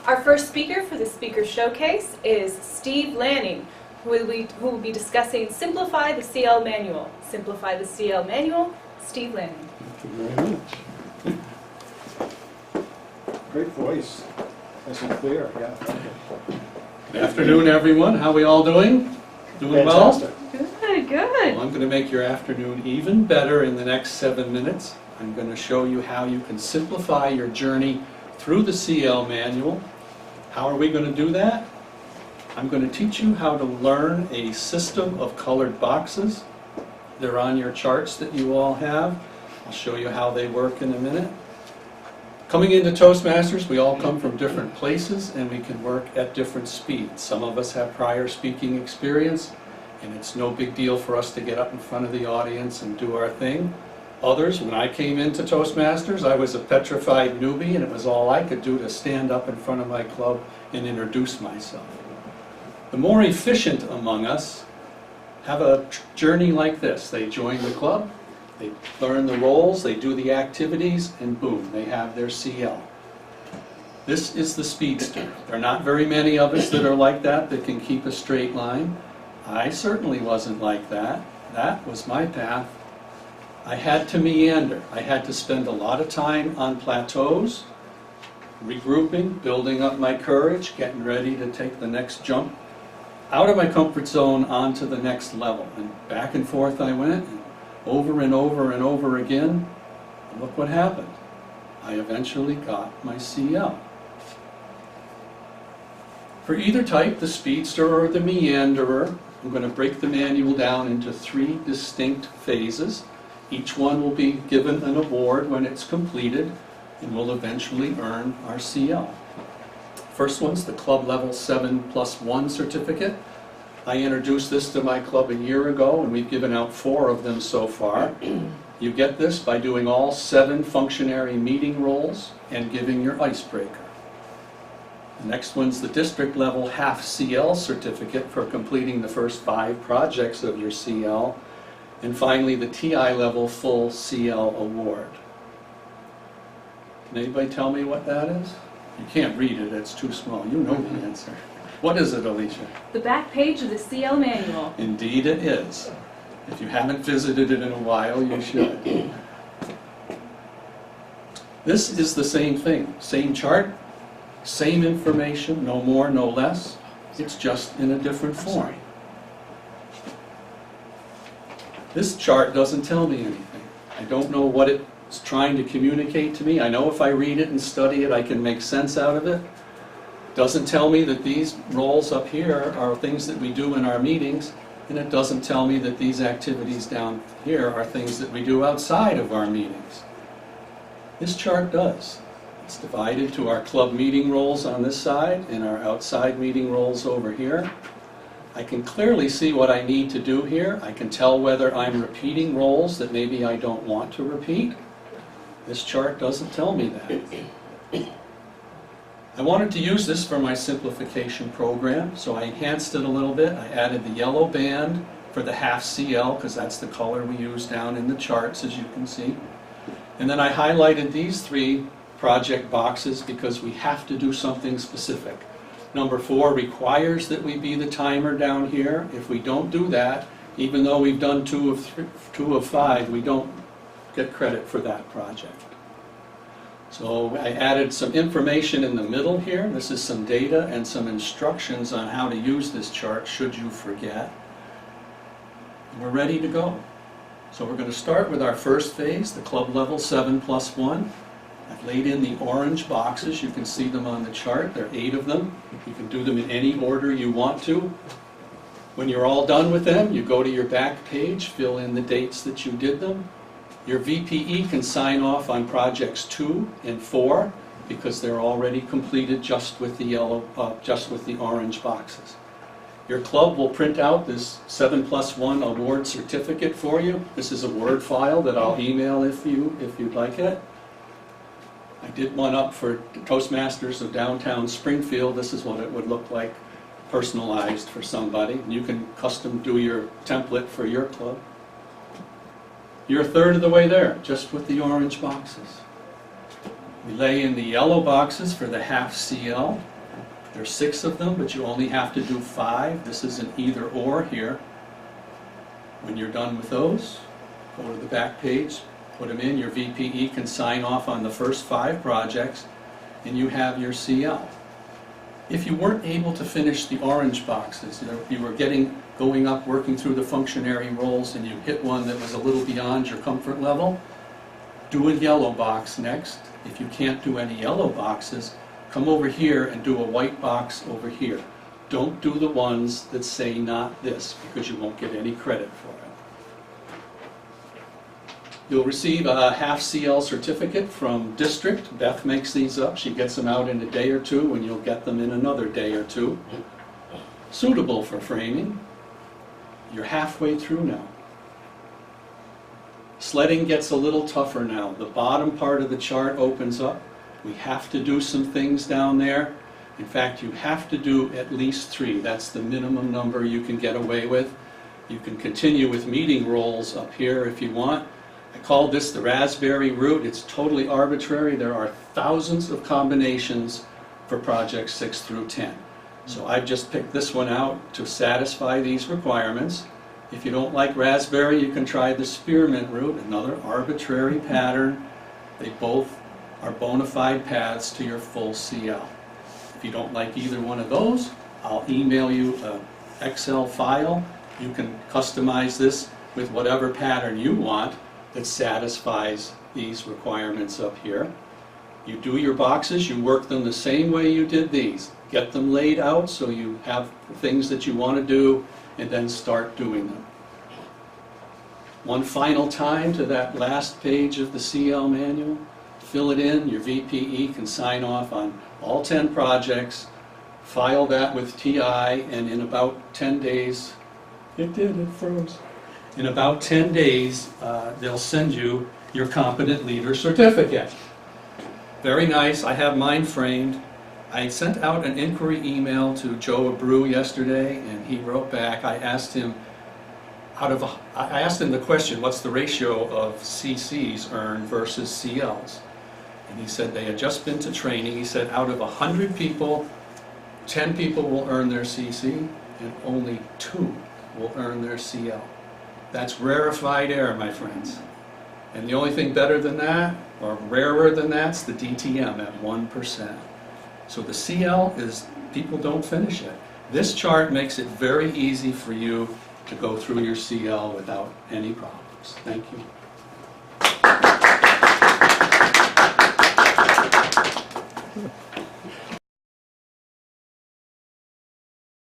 Our first speaker for the Speaker Showcase is Steve Lanning, who will be discussing Simplify the CL Manual. Simplify the CL Manual, Steve Lanning. Thank you very much. Great voice. Nice and clear, yeah. Good afternoon, everyone. How are we all doing? Doing Fantastic. well? Good, good. Well, I'm going to make your afternoon even better in the next 7 minutes. I'm going to show you how you can simplify your journey through the CL manual. How are we going to do that? I'm going to teach you how to learn a system of colored boxes. They're on your charts that you all have. I'll show you how they work in a minute. Coming into Toastmasters, we all come from different places and we can work at different speeds. Some of us have prior speaking experience and it's no big deal for us to get up in front of the audience and do our thing. Others, when I came into Toastmasters, I was a petrified newbie and it was all I could do to stand up in front of my club and introduce myself. The more efficient among us have a journey like this. They join the club, they learn the roles, they do the activities, and boom, they have their CL. This is the speedster. There are not very many of us that are like that can keep a straight line. I certainly wasn't like that. That was my path. I had to meander. I had to spend a lot of time on plateaus, regrouping, building up my courage, getting ready to take the next jump out of my comfort zone onto the next level. And back and forth I went, and over and over and over again. And look what happened. I eventually got my CL. For either type, the speedster or the meanderer, I'm going to break the manual down into 3 distinct phases. Each one will be given an award when it's completed, and we'll eventually earn our CL. First one's the Club Level 7+1 certificate. I introduced this to my club a year ago, and we've given out 4 of them so far. You get this by doing all 7 functionary meeting roles and giving your icebreaker. The next one's the District Level Half CL certificate for completing the first 5 projects of your CL. And finally, the TI Level Full CL Award. Can anybody tell me what that is? You can't read it, it's too small. You know the answer. What is it, Alicia? The back page of the CL Manual. Indeed it is. If you haven't visited it in a while, you should. This is the same thing. Same chart, same information, no more, no less. It's just in a different form. This chart doesn't tell me anything. I don't know what it's trying to communicate to me. I know if I read it and study it, I can make sense out of it. Doesn't tell me that these roles up here are things that we do in our meetings, and it doesn't tell me that these activities down here are things that we do outside of our meetings. This chart does. It's divided to our club meeting roles on this side and our outside meeting roles over here. I can clearly see what I need to do here. I can tell whether I'm repeating roles that maybe I don't want to repeat. This chart doesn't tell me that. I wanted to use this for my simplification program, so I enhanced it a little bit. I added the yellow band for the half CL, because that's the color we use down in the charts, as you can see. And then I highlighted these 3 project boxes because we have to do something specific. Number 4 requires that we be the timer down here. If we don't do that, even though we've done 2 of 5, we don't get credit for that project. So I added some information in the middle here. This is some data and some instructions on how to use this chart should you forget. And we're ready to go. So we're going to start with our first phase, the Club Level 7+1. I've laid in the orange boxes. You can see them on the chart. There are 8 of them. You can do them in any order you want to. When you're all done with them, you go to your back page, fill in the dates that you did them. Your VPE can sign off on projects 2 and 4 because they're already completed just with the orange boxes. Your club will print out this 7+1 award certificate for you. This is a Word file that I'll email if you'd like it. I did one up for Toastmasters of downtown Springfield. This is what it would look like, personalized for somebody. And you can custom do your template for your club. You're a third of the way there, just with the orange boxes. We lay in the yellow boxes for the half CL. There's 6 of them, but you only have to do 5. This is an either or here. When you're done with those, go to the back page, put them in. Your VPE can sign off on the first 5 projects, and you have your CL. If you weren't able to finish the orange boxes, you were going up, working through the functionary roles, and you hit one that was a little beyond your comfort level, do a yellow box next. If you can't do any yellow boxes, come over here and do a white box over here. Don't do the ones that say not this, because you won't get any credit for it. You'll receive a half CL certificate from district. Beth makes these up. She gets them out in a day or 2, and you'll get them in another day or 2. Suitable for framing. You're halfway through now. Sledding gets a little tougher now. The bottom part of the chart opens up. We have to do some things down there. In fact, you have to do at least 3. That's the minimum number you can get away with. You can continue with meeting roles up here if you want. I call this the raspberry route. It's totally arbitrary. There are thousands of combinations for projects 6 through 10. So I've just picked this one out to satisfy these requirements. If you don't like raspberry, you can try the spearmint route, another arbitrary pattern. They both are bona fide paths to your full CL. If you don't like either one of those, I'll email you an Excel file. You can customize this with whatever pattern you want that satisfies these requirements up here. You do your boxes, you work them the same way you did these. Get them laid out so you have things that you want to do, and then start doing them. One final time to that last page of the CL manual. Fill it in. Your VPE can sign off on all 10 projects. File that with TI, and in about 10 days, it froze. In about 10 days, they'll send you your Competent Leader Certificate. Very nice. I have mine framed. I sent out an inquiry email to Joe Abreu yesterday, and he wrote back. I asked him the question, what's the ratio of CCs earned versus CLs? And he said they had just been to training. He said out of 100 people, 10 people will earn their CC, and only 2 will earn their CL. That's rarefied air, my friends. And the only thing better than that, or rarer than that, is the DTM at 1%. So the CL is, people don't finish it. This chart makes it very easy for you to go through your CL without any problems. Thank you.